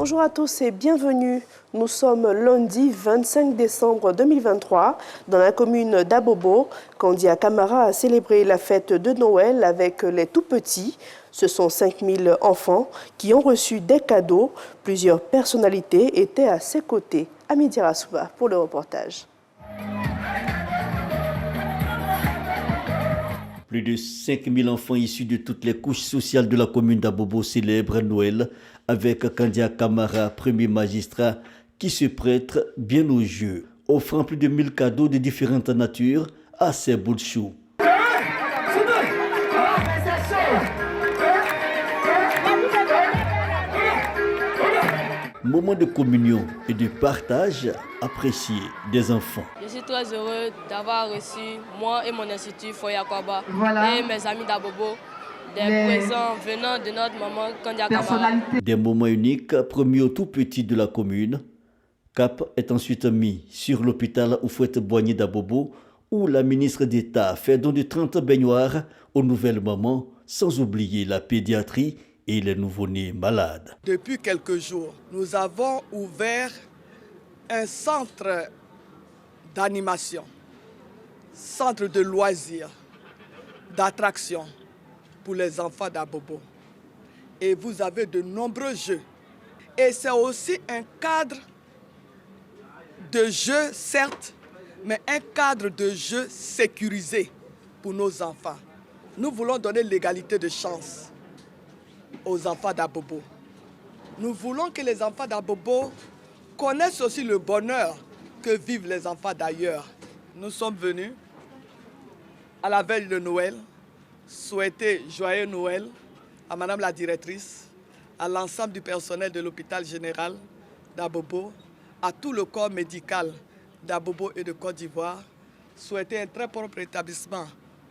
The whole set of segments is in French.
Bonjour à tous et bienvenue. Nous sommes lundi 25 décembre 2023 dans la commune d'Abobo. Kandia Camara a célébré la fête de Noël avec les tout-petits. Ce sont 5000 enfants qui ont reçu des cadeaux. Plusieurs personnalités étaient à ses côtés. Amidi Rasouba pour le reportage. Plus de 5000 enfants issus de toutes les couches sociales de la commune d'Abobo célèbrent Noël avec Kandia Camara, premier magistrat, qui se prête bien au jeu, offrant plus de 1000 cadeaux de différentes natures à ses bouts de chou. Moment de communion et de partage apprécié des enfants. Je suis très heureux d'avoir reçu, moi et mon institut Foya Kwaba, et mes amis d'Abobo, des présents venant de notre maman Kandia Camara. Des moments uniques promis aux tout petits de la commune. Cap est ensuite mis sur l'hôpital Houphouët-Boigny d'Abobo, où la ministre d'État fait don de 30 baignoires aux nouvelles mamans, sans oublier la pédiatrie et les nouveau-nés malades. Depuis quelques jours, nous avons ouvert un centre d'animation, centre de loisirs, d'attraction pour les enfants d'Abobo. Et vous avez de nombreux jeux. Et c'est aussi un cadre de jeu, certes, mais un cadre de jeu sécurisé pour nos enfants. Nous voulons donner l'égalité de chance aux enfants d'Abobo. Nous voulons que les enfants d'Abobo connaissent aussi le bonheur que vivent les enfants d'ailleurs. Nous sommes venus à la veille de Noël souhaiter joyeux Noël à Madame la directrice, à l'ensemble du personnel de l'hôpital général d'Abobo, à tout le corps médical d'Abobo et de Côte d'Ivoire, souhaiter un très propre rétablissement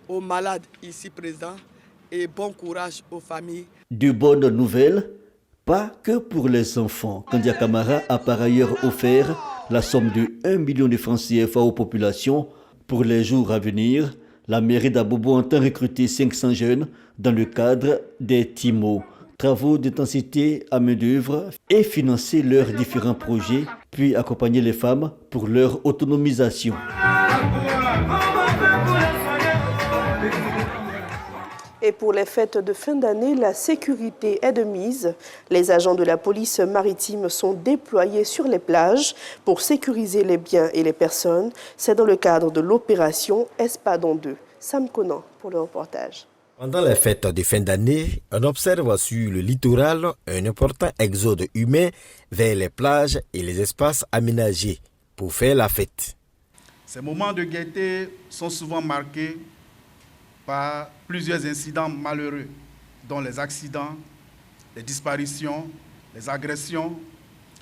aux malades ici présents et bon courage aux familles. De bonnes nouvelles, pas que pour les enfants. Kandia Camara a par ailleurs offert la somme de 1 million de francs CFA aux populations. Pour les jours à venir, la mairie d'Abobo entend recruter 500 jeunes dans le cadre des TIMO, travaux d'intensité à main-d'œuvre, et financer leurs différents projets, puis accompagner les femmes pour leur autonomisation. Et pour les fêtes de fin d'année, la sécurité est de mise. Les agents de la police maritime sont déployés sur les plages pour sécuriser les biens et les personnes. C'est dans le cadre de l'opération Espadon 2. Sam Conan pour le reportage. Pendant les fêtes de fin d'année, on observe sur le littoral un important exode humain vers les plages et les espaces aménagés pour faire la fête. Ces moments de gaieté sont souvent marqués par plusieurs incidents malheureux, dont les accidents, les disparitions, les agressions,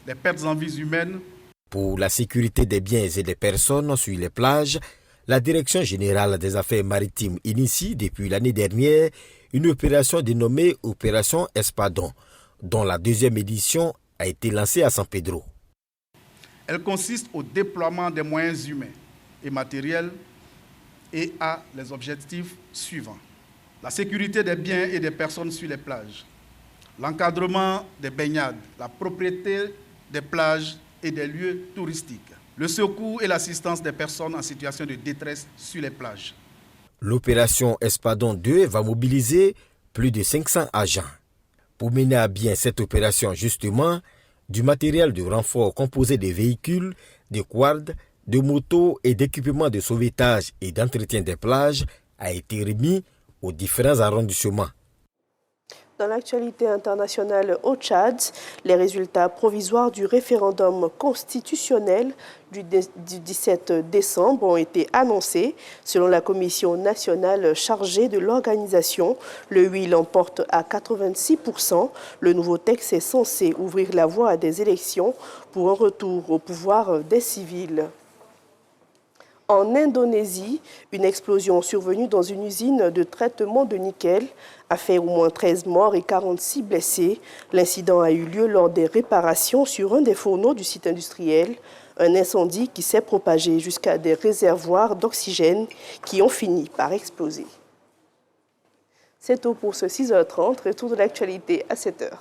les pertes en vies humaines. Pour la sécurité des biens et des personnes sur les plages, la Direction générale des affaires maritimes initie depuis l'année dernière une opération dénommée Opération Espadon, dont la deuxième édition a été lancée à San Pedro. Elle consiste au déploiement des moyens humains et matériels et a les objectifs suivants. La sécurité des biens et des personnes sur les plages, l'encadrement des baignades, la propriété des plages et des lieux touristiques, le secours et l'assistance des personnes en situation de détresse sur les plages. L'opération Espadon 2 va mobiliser plus de 500 agents. Pour mener à bien cette opération, justement, du matériel de renfort composé de véhicules, de quads, de motos et d'équipements de sauvetage et d'entretien des plages a été remis aux différents arrondissements. Dans l'actualité internationale au Tchad, les résultats provisoires du référendum constitutionnel du 17 décembre ont été annoncés. Selon la commission nationale chargée de l'organisation, le oui l'emporte à 86%. Le nouveau texte est censé ouvrir la voie à des élections pour un retour au pouvoir des civils. En Indonésie, une explosion survenue dans une usine de traitement de nickel a fait au moins 13 morts et 46 blessés. L'incident a eu lieu lors des réparations sur un des fourneaux du site industriel. Un incendie qui s'est propagé jusqu'à des réservoirs d'oxygène qui ont fini par exploser. C'est tout pour ce 6h30. Retour de l'actualité à 7h.